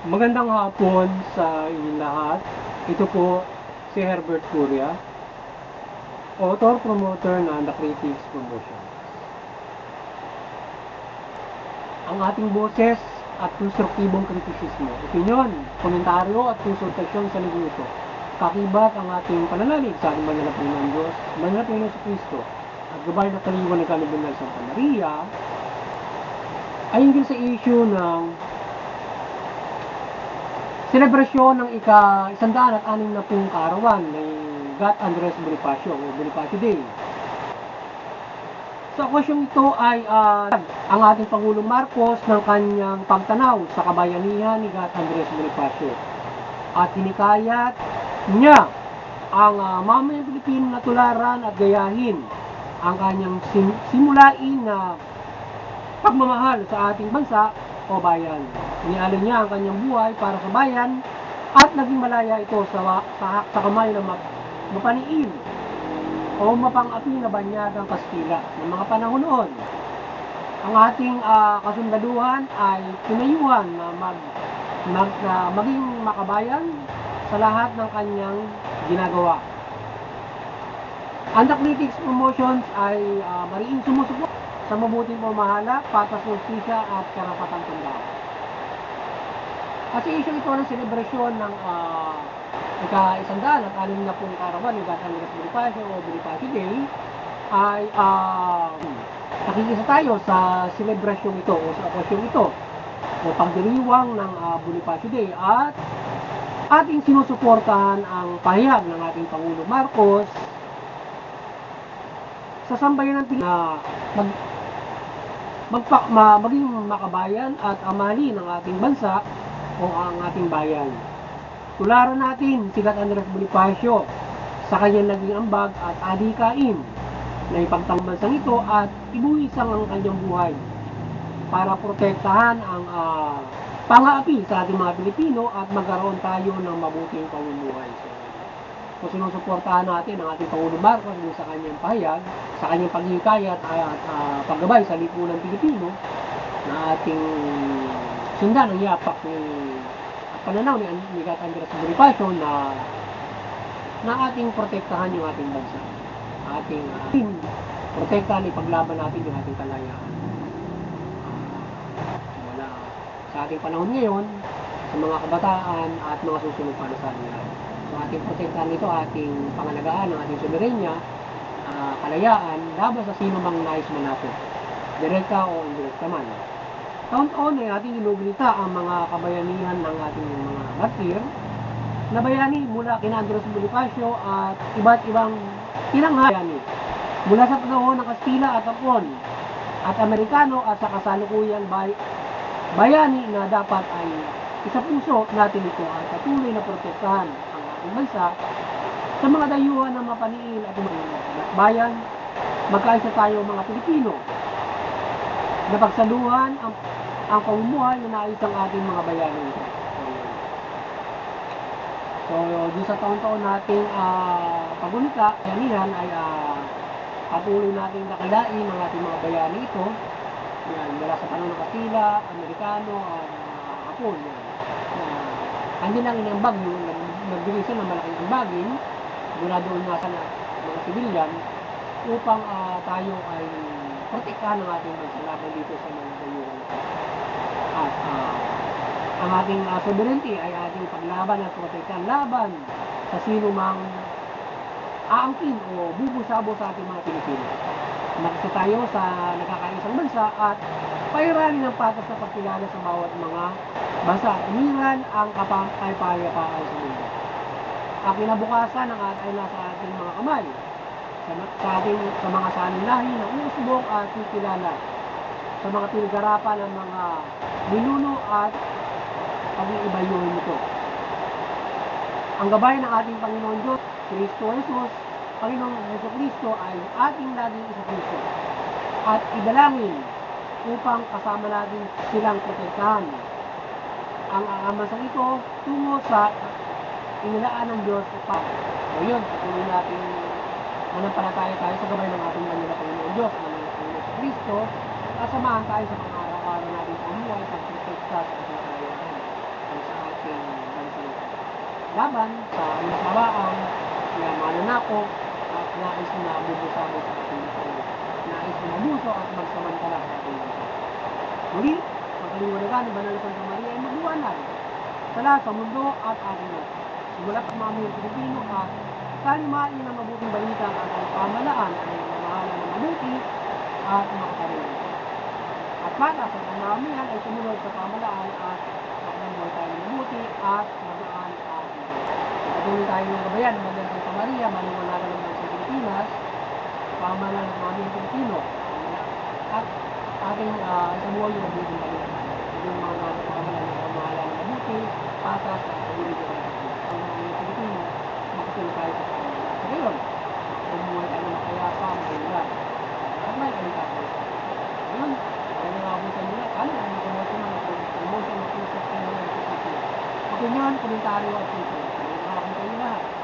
Magandang hapon sa inyong lahat. Ito po si Herbert Curia, author-promoter ng The Critics Promotion. Ang ating boses at konstruktibong kritisismo, opinyon, komentaryo at konsultasyon sa negosyo, kakibat ang ating pananalig sa ating banal na Panginoon Diyos, banal na Panginoon sa Kristo, at gabay na kaliwan ng kalibungan sa Santa Maria, ay hinggil sa issue ng selebrasyon ng ika-160 kaarawan ng Gat Andres Bonifacio o Bonifacio Day. Sa okasyong ito ay ang ating Pangulong Marcos ng kanyang pagtanaw sa kabayanihan ni Gat Andres Bonifacio at hinikayat niya ang mamayang Pilipino na tularan at gayahin ang kanyang simulain na pagmamahal sa ating bansa o bayan. Inialay niya ang kanyang buhay para sa bayan at naging malaya ito sa kamay ng mapaniin o mapang-api na banyagang Kastila ng mga panahon noon. Ang ating kasundaluhan ay tinayuhan na maging makabayan sa lahat ng kanyang ginagawa. Ang The Critics Promotions ay mariing sumusuport sa mabuting pamahala, patas justisya at karapatang tanda. Kasi issue ito ng selebrasyon ng ika-160 kaarawan ng Gat Andres Bonifacio o Bonifacio Day ay nakikisa tayo sa selebrasyon ito o sa okasyon ito o pagdiriwang ng Bonifacio Day at ating sinusuportahan ang pahayag ng ating Pangulo Marcos sa sambayan ng maging makabayan at amahalin ng ating bansa o ang ating bayan. Tularan natin si Gat Andres Bonifacio sa kanyang naging ambag at adhikain na ipagtangbansang ito at ibuwisang ang kanyang buhay para protektahan ang pang-aapi sa ating mga Pilipino at magkaroon tayo ng mabuting pamumuhay. So sinusuportahan natin ang ating Pangulo Marcos sa kanyang pahayag, sa kanyang paghihikayat at paggabay sa lipunan Pilipino na ating sundan ang yapak at pananaw ni Gat Andres Bonifacio na ating protektahan yung ating bansa. Ating protektahan, ipaglaban natin yung ating kalayaan. Wala sa ating panahon ngayon, sa mga kabataan at mga susunod pa na sa nila. So ating protektahan nito, ating pangalagaan ng ating soberenya, kalayaan, laban sa sino mang nais manakot, direkta o indirekta man. Taon-taon ay ating inuugnita ang mga kabayanihan ng ating mga martir na bayani mula kina Andres Bonifacio at iba't ibang tinanghayani mula sa panahon ng Kastila at Hapon at Amerikano at sa kasalukuyang bayani na dapat ay isa puso natin ito at patuloy na protektahan ang ating bansa sa mga dayuhan ng mapaniil at mga bayan. Magkaisa tayo mga Pilipino na pagsaluhan ang pamumuhay na nais ang ating mga bayani. So, doon sa taon-taon nating pagunita, bayanihan ay patuloy nating nakilain ang ating mga bayani ito. Yan, mula sa panahon ng Kastila, Amerikano, Hapon. Hindi lang inambag yung nagbigay sila ng malaking ambagin mula doon nga sa mga sibilyan upang tayo ay protektahan ng ating bansa laban dito sa mga dayuhan. At ang ating sovereignty ay ating paglaban at protektahan laban sa sino mang aangkin o bubusabo sa ating mga Pilipino. Nakita tayo sa nagkakaisang bansa at pairalin ng patas na pagkilala sa bawat mga bansa. Umiran ang kapayapaan sa mundo. Ang kinabukasan ng ay nasa ating mga kamay. Sa mga sanlahi na uusbong at kikilala. Sa mga pinagarapan ng mga ninuno at pag-iibayuhin nito. Ang gabay ng ating Panginoon Diyos, Kristo Jesus, Panginoong Hesus Kristo ay ating laging isa-Kristo at idalangin upang kasama natin silang protektahan. Ang amansang ito tungo sa inilaan ng Diyos pa. So yun, patuloy natin manampalataya tayo sa gabay ng ating banal na Panginoon Diyos, Panginoong Hesus Kristo, at samahan tayo sa mga araw-araw natin sa umuhay sa protekta sa ating kalayaan. ay sa ating bansang laban sa kasamaan, kaya mananakop at nais na bubusabog sa ating bansa. Nais na mabuso at magsamantala sa ating bansa. Muli, pagkaliwanagan ng Banal na Santa Maria ay magbuwanag sa lahat sa mundo at ating bansa. Simula sa mga mayroong Pilipino at talimain ng mabuting balita ang ating pamahalaan ay mamahala ng mabuti at makatarungan. At para sa pamamayan ay sumunod sa pamahalaan at makapagbuhay tayo ng mabuti at magaan sa ating bansa. Patuloy tayo ng gabayan ng Banal na Santa Maria, maliwanagan ng bansang Pilipinas, pamahalaan ng mga mayroong Pilipino, at ating isabuhay yung mabuting balita. Yung mga pamahalaan ng pamahalaan ng mabuti, patas at pagbuhay ng ating ang mga Pilipino, makatulong tayo sa pamahalaan. Sa ngayon, bumuhay tayo ng makayapa, mahilag, at may kalikasan. Ngayon, kaya nangabutan nila, kala ang promotion ng promotion ng puso sa mga opinion, komentaryo at puso. Kaya nangabutan nila lahat.